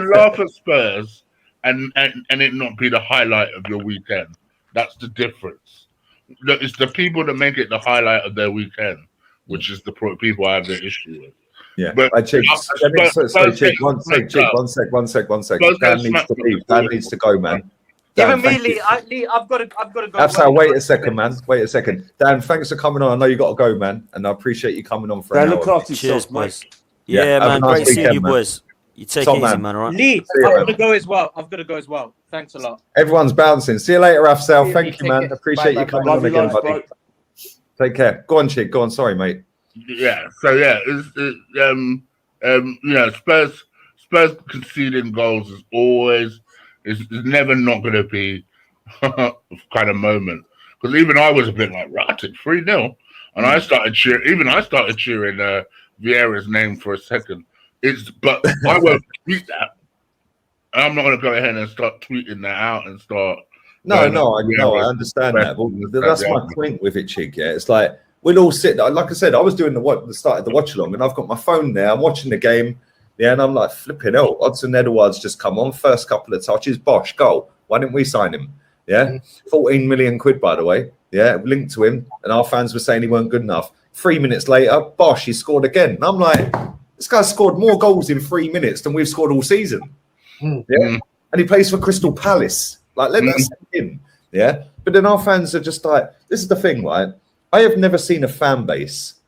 laugh at Spurs and it not be the highlight of your weekend. That's the difference. It's the people that make it the highlight of their weekend, which is the people I have the issue with. Yeah, but Chick, one sec. Dan needs to leave. Dan needs to go, man. Dan, Lee, I've got to go. Absolutely. Wait a second, man. Wait a second. Dan, thanks for coming on. I know you got to go, man, and I appreciate you coming on for an hour. Look after yourself, boys. mate. Yeah, man. Nice Great seeing you, man. boys. You take it easy, man. All right. Lee, I've got to go as well. Thanks a lot. Everyone's bouncing. See you later, Afsal. Thank you, man. Appreciate you coming on again, buddy. Take care. Go on, Chick. Go on. Sorry, mate. Yeah. So Spurs conceding goals is never not going to be kind of moment, because even I was a bit like, right, 3-0, and I started cheering Vieira's name for a second. But I won't tweet that. I'm not going to go ahead and start tweeting that out and start. I understand that. But that's my point with it, Chick. Yeah, it's like we'll all sit there. Like I said, I was doing the start of the watch along, and I've got my phone there. I'm watching the game. Yeah, and I'm like, flipping hell. Odson Edouard's just come on. First couple of touches. Bosh, goal. Why didn't we sign him? Yeah. 14 million quid, by the way. Yeah, linked to him. And our fans were saying he weren't good enough. 3 minutes later, bosh, he scored again. And I'm like, this guy scored more goals in 3 minutes than we've scored all season. Yeah. And he plays for Crystal Palace. Like, let that sink in. Yeah. But then our fans are just like, this is the thing, right? I have never seen a fan base,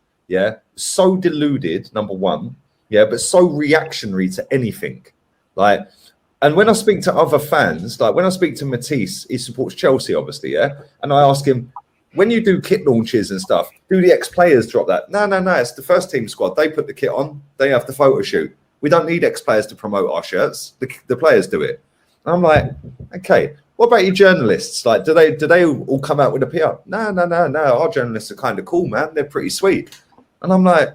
so deluded, number one. Yeah, but so reactionary to anything. Like, and when I speak to other fans, like when I speak to Matisse, he supports Chelsea, obviously, and I ask him, when you do kit launches and stuff, do the ex-players drop that? No, it's the first team squad. They put the kit on. They have the photo shoot. We don't need ex-players to promote our shirts. The players do it. And I'm like, okay, what about you journalists? Like, do they all come out with a PR? No. Our journalists are kind of cool, man. They're pretty sweet. And I'm like,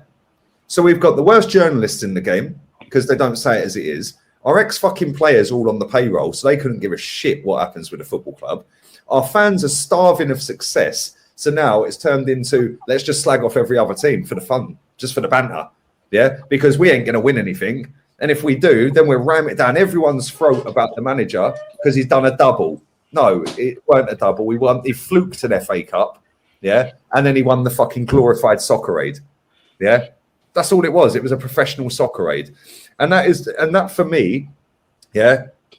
so we've got the worst journalists in the game because they don't say it as it is. Our ex-fucking players all on the payroll, so they couldn't give a shit what happens with a football club. Our fans are starving of success. So now it's turned into, let's just slag off every other team for the fun, just for the banter. Yeah, because we ain't going to win anything. And if we do, then we'll ram it down everyone's throat about the manager because he's done a double. No, it weren't a double. He fluked an FA Cup. Yeah. And then he won the fucking glorified soccer aid. Yeah. That's all it was. It was a professional soccer aid. And that for me,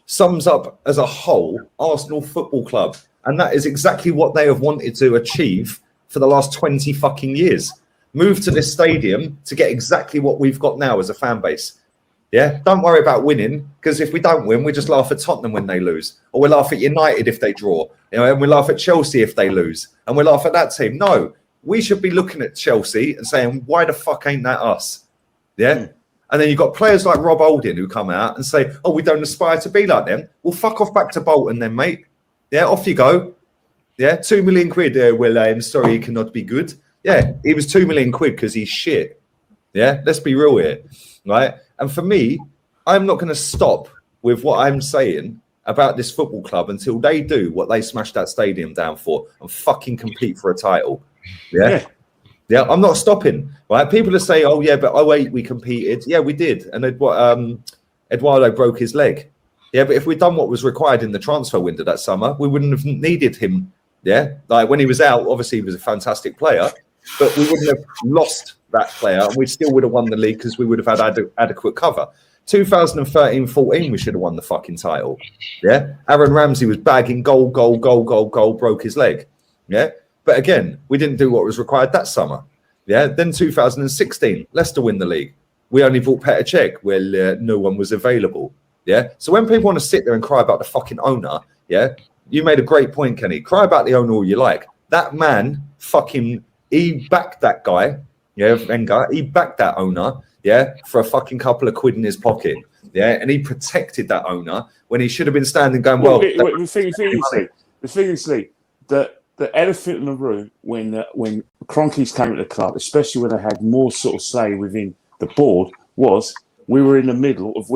sums up as a whole Arsenal Football Club. And that is exactly what they have wanted to achieve for the last 20 fucking years. Move to this stadium to get exactly what we've got now as a fan base. Yeah, don't worry about winning, because if we don't win, we just laugh at Tottenham when they lose, or we laugh at United if they draw, and we laugh at Chelsea if they lose, and we laugh at that team. No, we should be looking at Chelsea and saying, why the fuck ain't that us? Yeah. And then you've got players like Rob Holding who come out and say, oh, we don't aspire to be like them. Well, fuck off back to Bolton then, mate. Yeah, off you go. Yeah, 2 million quid. Well, I'm sorry, he cannot be good. Yeah, he was 2 million quid because he's shit. Yeah, let's be real here, right? And for me, I'm not going to stop with what I'm saying about this football club until they do what they smashed that stadium down for and fucking compete for a title. Yeah. I'm not stopping. Right? People are saying, oh, yeah, but 08 we competed. Yeah, we did. And Eduardo broke his leg. Yeah, but if we'd done what was required in the transfer window that summer, we wouldn't have needed him. Yeah, like when he was out, obviously he was a fantastic player, but we wouldn't have lost that player and we still would have won the league because we would have had adequate cover. 2013-14, we should have won the fucking title. Yeah, Aaron Ramsey was bagging goal, broke his leg. Yeah, but again, we didn't do what was required that summer. Yeah, then 2016, Leicester win the league. We only bought Petr Cech where no one was available. Yeah, so when people want to sit there and cry about the fucking owner, yeah, you made a great point, Kenny. Cry about the owner all you like. That man fucking, he backed that guy, yeah, Wenger. He backed that owner, yeah, for a fucking couple of quid in his pocket, yeah, and he protected that owner when he should have been standing going, well. The thing is, Lee, the elephant in the room when Kroenkes came to the club, especially when they had more sort of say within the board, was we were in the middle of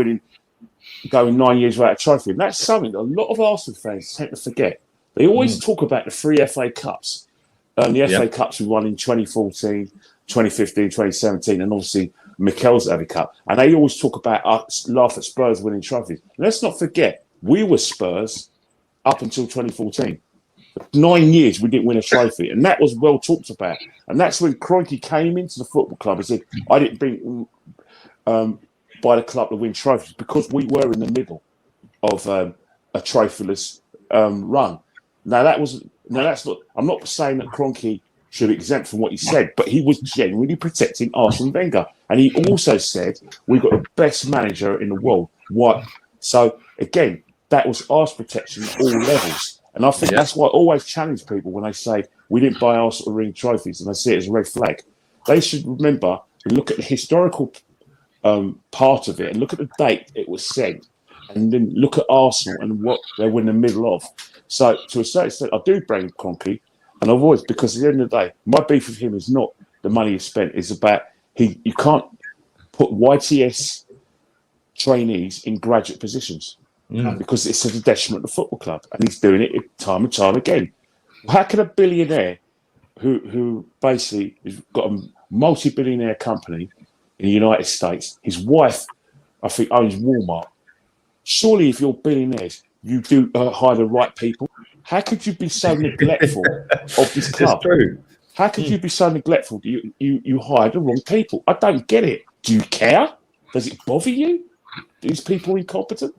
going 9 years without a trophy. And that's something that a lot of Arsenal fans tend to forget. They always talk about the 3 FA Cups. The FA Cups we won in 2014, 2015, 2017, and obviously Mikel's had a cup. And they always talk about laugh at Spurs winning trophies. Let's not forget, we were Spurs up until 2014. 9 years we didn't win a trophy, and that was well talked about. And that's when Kroenke came into the football club and said, I didn't bring by the club to win trophies because we were in the middle of a trophyless run. That's not. I'm not saying that Kroenke should exempt from what he said, but he was genuinely protecting Arsene Wenger, and he also said we've got the best manager in the world. What? So again, that was arse protection at all levels, and I think that's why I always challenge people when they say we didn't buy Arsenal ring trophies, and they see it as a red flag. They should remember and look at the historical part of it, and look at the date it was sent, and then look at Arsenal and what they were in the middle of. So, to a certain extent, I do blame Kroenke, and I've always, because at the end of the day, my beef with him is not the money he spent; it's about you can't put YTS trainees in graduate positions because it's to the detriment of the football club, and he's doing it time and time again. How can a billionaire who basically has got a multi-billionaire company in the United States, his wife, I think, owns Walmart. Surely, if you're billionaires, you do hire the right people. How could you be so neglectful of this club? It's true. How could you be so neglectful? You hire the wrong people. I don't get it. Do you care? Does it bother you? These people incompetent?